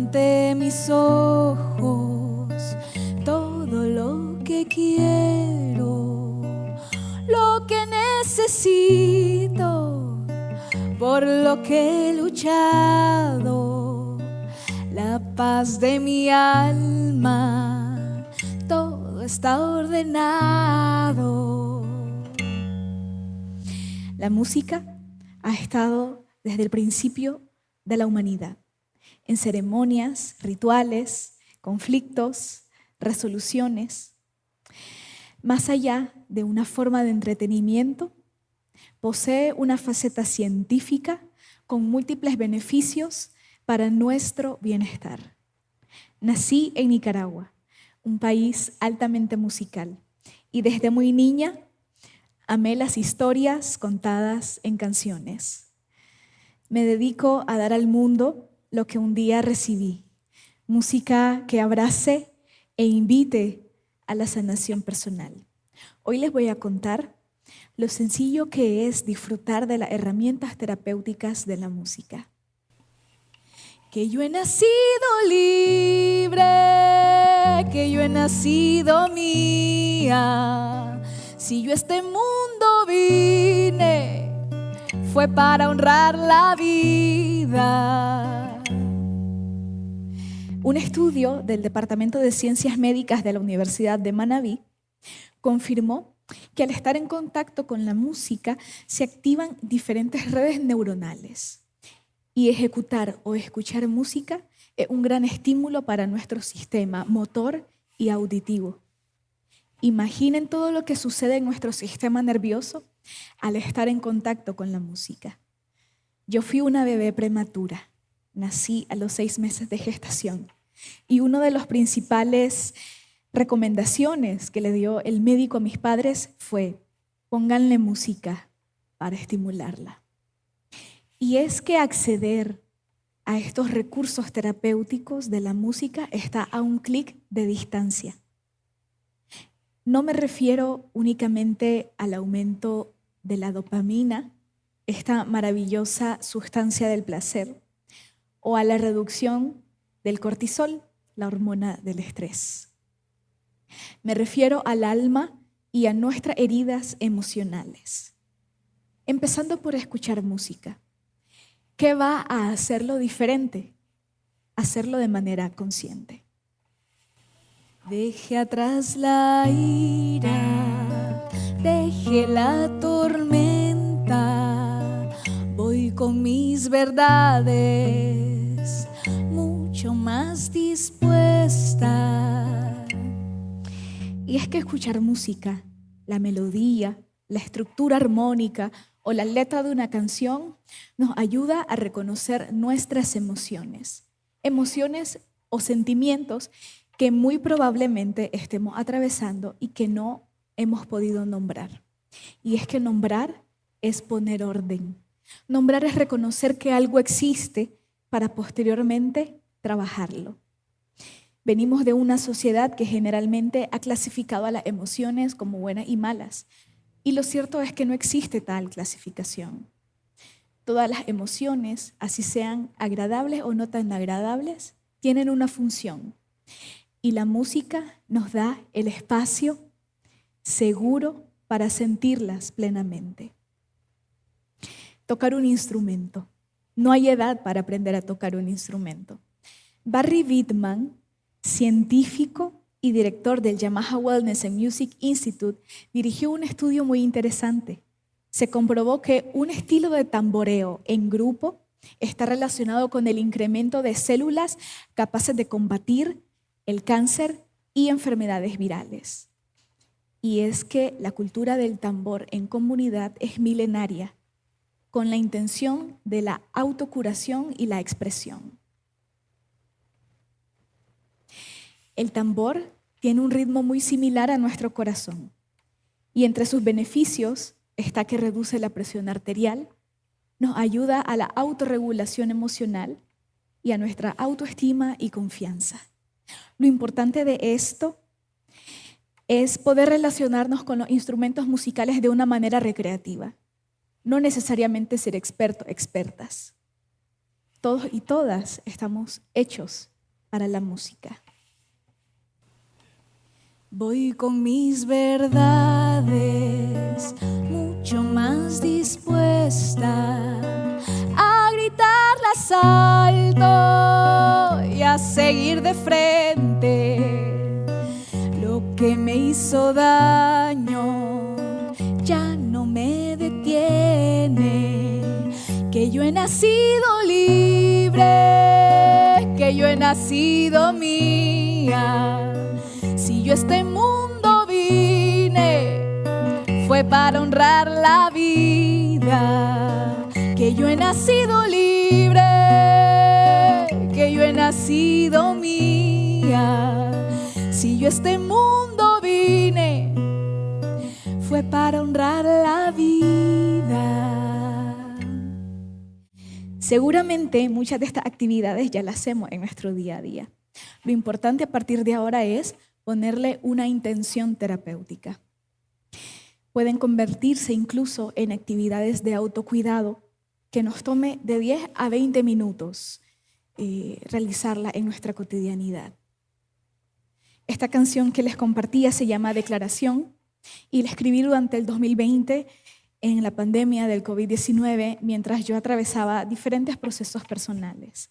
ante mis ojos todo lo que quiero, lo que necesito, por lo que he luchado, la paz de mi alma, todo está ordenado. La música ha estado desde el principio de la humanidad, en ceremonias, rituales, conflictos, resoluciones. Más allá de una forma de entretenimiento, posee una faceta científica con múltiples beneficios para nuestro bienestar. Nací en Nicaragua, un país altamente musical, y desde muy niña amé las historias contadas en canciones. Me dedico a dar al mundo lo que un día recibí, música que abrace e invite a la sanación personal. Hoy les voy a contar lo sencillo que es disfrutar de las herramientas terapéuticas de la música. Que yo he nacido libre, que yo he nacido mía. Si yo a este mundo vine, fue para honrar la vida. Un estudio del Departamento de Ciencias Médicas de la Universidad de Manabí confirmó que al estar en contacto con la música se activan diferentes redes neuronales y ejecutar o escuchar música es un gran estímulo para nuestro sistema motor y auditivo. Imaginen todo lo que sucede en nuestro sistema nervioso al estar en contacto con la música. Yo fui una bebé prematura, nací a los 6 meses de gestación y una de las principales recomendaciones que le dio el médico a mis padres fue: pónganle música para estimularla. Y es que acceder a estos recursos terapéuticos de la música está a un clic de distancia. No me refiero únicamente al aumento de la dopamina, esta maravillosa sustancia del placer, o a la reducción del cortisol, la hormona del estrés. Me refiero al alma y a nuestras heridas emocionales. Empezando por escuchar música. ¿Qué va a hacerlo diferente? Hacerlo de manera consciente. Deje atrás la ira, deje la tormenta, voy con mis verdades mucho más dispuesta. Y es que escuchar música, la melodía, la estructura armónica o la letra de una canción nos ayuda a reconocer nuestras emociones o sentimientos que muy probablemente estemos atravesando y que no hemos podido nombrar. Y es que nombrar es poner orden. Nombrar es reconocer que algo existe para posteriormente trabajarlo. Venimos de una sociedad que generalmente ha clasificado a las emociones como buenas y malas. Y lo cierto es que no existe tal clasificación. Todas las emociones, así sean agradables o no tan agradables, tienen una función. Y la música nos da el espacio seguro para sentirlas plenamente. Tocar un instrumento. No hay edad para aprender a tocar un instrumento. Barry Wittman, científico y director del Yamaha Wellness and Music Institute, dirigió un estudio muy interesante. Se comprobó que un estilo de tamboreo en grupo está relacionado con el incremento de células capaces de combatir el cáncer y enfermedades virales. Y es que la cultura del tambor en comunidad es milenaria, con la intención de la autocuración y la expresión. El tambor tiene un ritmo muy similar a nuestro corazón y entre sus beneficios está que reduce la presión arterial, nos ayuda a la autorregulación emocional y a nuestra autoestima y confianza. Lo importante de esto es poder relacionarnos con los instrumentos musicales de una manera recreativa, no necesariamente ser expertos, expertas. Todos y todas estamos hechos para la música. Voy con mis verdades mucho más dispuesta a gritarlas alto y a seguir de frente. Lo que me hizo daño ya no me detiene, que yo he nacido libre, que yo he nacido mía. Si yo a este mundo vine, fue para honrar la vida, que yo he nacido libre, que yo he nacido mía. Si yo a este mundo vine, fue para honrar la vida. Seguramente muchas de estas actividades ya las hacemos en nuestro día a día. Lo importante a partir de ahora es ponerle una intención terapéutica. Pueden convertirse incluso en actividades de autocuidado que nos tome de 10 a 20 minutos realizarla en nuestra cotidianidad. Esta canción que les compartía se llama Declaración y la escribí durante el 2020 en la pandemia del COVID-19 mientras yo atravesaba diferentes procesos personales,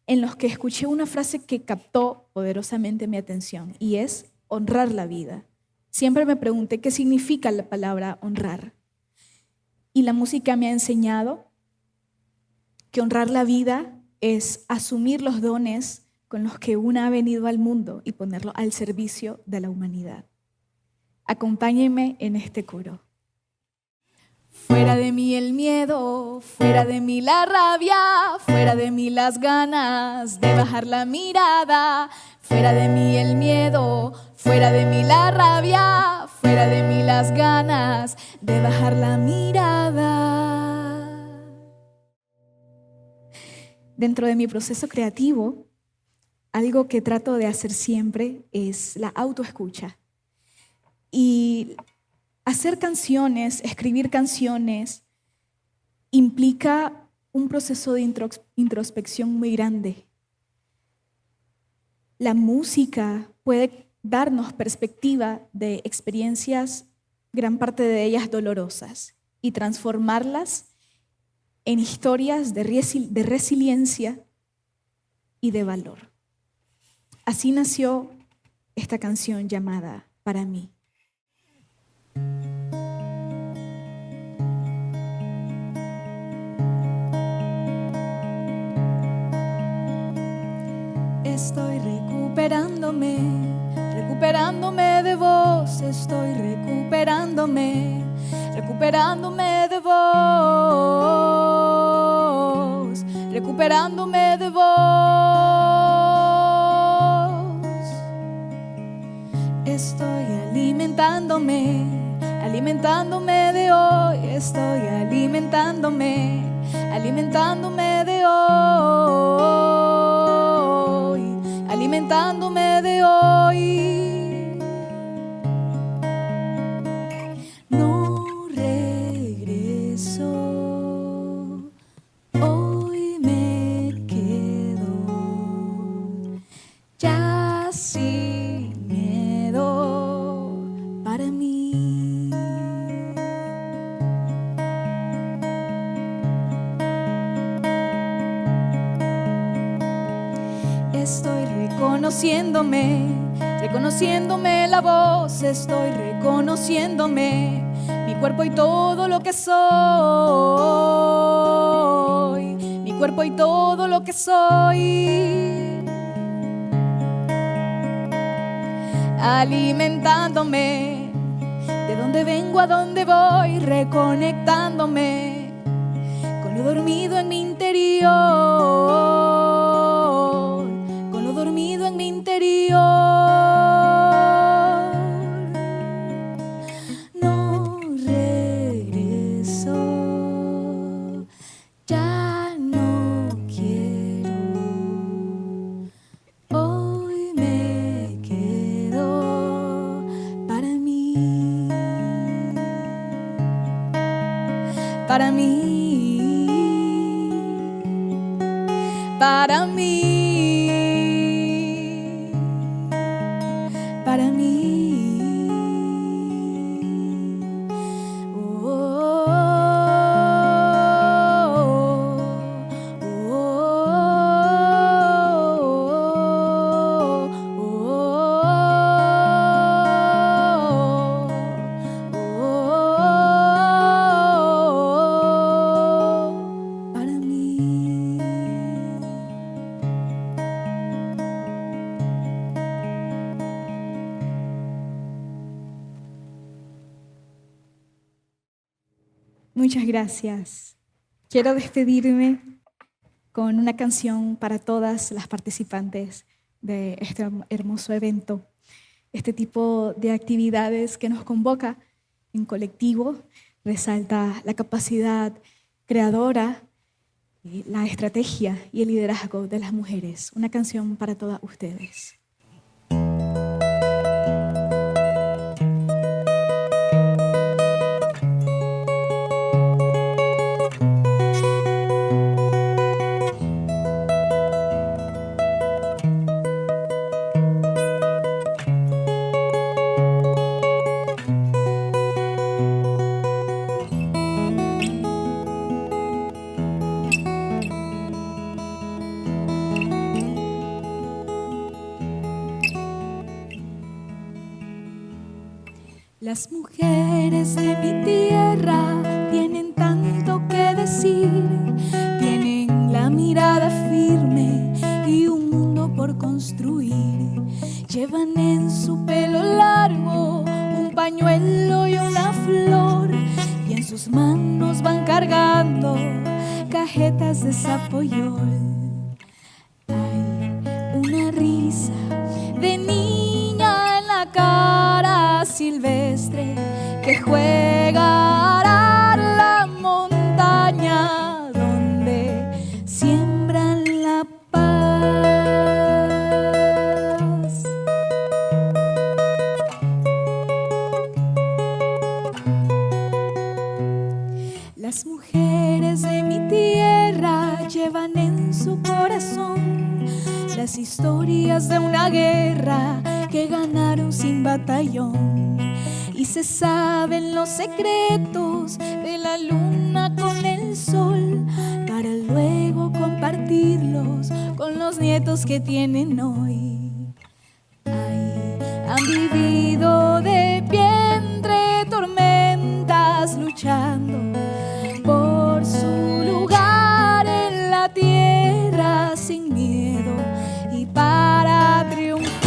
en los que escuché una frase que captó poderosamente mi atención y es honrar la vida. Siempre me pregunté qué significa la palabra honrar. Y la música me ha enseñado que honrar la vida es asumir los dones con los que uno ha venido al mundo y ponerlo al servicio de la humanidad. Acompáñenme en este coro. Fuera de mí el miedo, fuera de mí la rabia, fuera de mí las ganas de bajar la mirada. Fuera de mí el miedo, fuera de mí la rabia, fuera de mí las ganas de bajar la mirada. Dentro de mi proceso creativo, algo que trato de hacer siempre es la autoescucha. Y hacer canciones, escribir canciones, implica un proceso de introspección muy grande. La música puede darnos perspectiva de experiencias, gran parte de ellas dolorosas, y transformarlas en historias de resiliencia y de valor. Así nació esta canción llamada Para mí. Estoy recuperándome de vos, estoy recuperándome de vos, recuperándome de vos. Estoy alimentándome de hoy, estoy alimentándome de hoy, alimentándome de hoy. No regreso, hoy me quedo ya sin miedo para mí. Estoy reconociéndome la voz, estoy reconociéndome mi cuerpo y todo lo que soy, mi cuerpo y todo lo que soy. Alimentándome, de dónde vengo a dónde voy, reconectándome con lo dormido en mi interior, con lo dormido en mi interior. No regreso, ya no quiero, hoy me quedo para mí, para mí, para mí. para mí. Muchas gracias. Quiero despedirme con una canción para todas las participantes de este hermoso evento. Este tipo de actividades que nos convoca en colectivo resalta la capacidad creadora, la estrategia y el liderazgo de las mujeres. Una canción para todas ustedes. Las mujeres de mi tierra tienen tanto que decir, tienen la mirada firme y un mundo por construir. Llevan en su pelo largo un pañuelo y una flor, y en sus manos van cargando cajetas de sapoyol. Hay una risa de niña en la cara silvestre que juega a arar la montaña donde siembran la paz. Las mujeres de mi tierra llevan en su corazón las historias de una guerra que ganaron sin batallón, y se saben los secretos de la luna con el sol para luego compartirlos con los nietos que tienen hoy. Ay, han vivido de pie entre tormentas luchando por su lugar en la tierra sin miedo y para triunfar.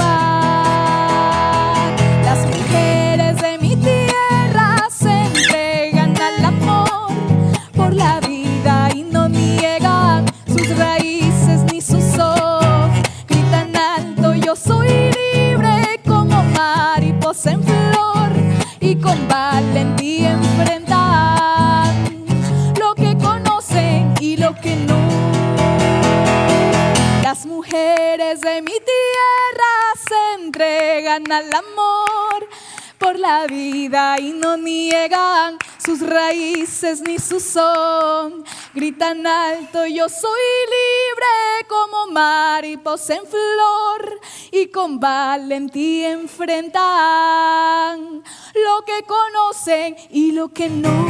Las mujeres de mi tierra se entregan al amor por la vida y no niegan sus raíces ni su sol. Gritan alto: yo soy libre como mariposa en flor, y con valentía enfrentan lo que conocen y lo que no. Las mujeres de mi tierra se entregan al amor por la vida y no niegan sus raíces ni su son. Gritan alto: yo soy libre como mariposa en flor, y con valentía enfrentan lo que conocen y lo que no.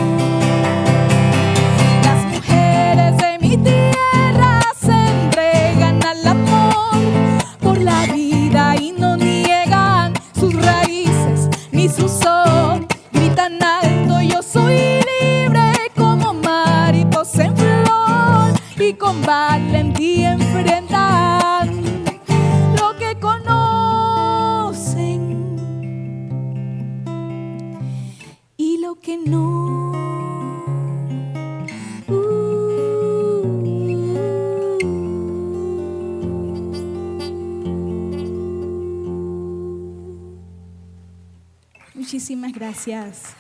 Las mujeres de mi tierra se entregan al amor por la vida y no niegan sus raíces ni su son. Gritan alto: yo soy libre como mariposa en flor, y con valentía enfrentan lo que conocen y lo que no. Muchísimas gracias.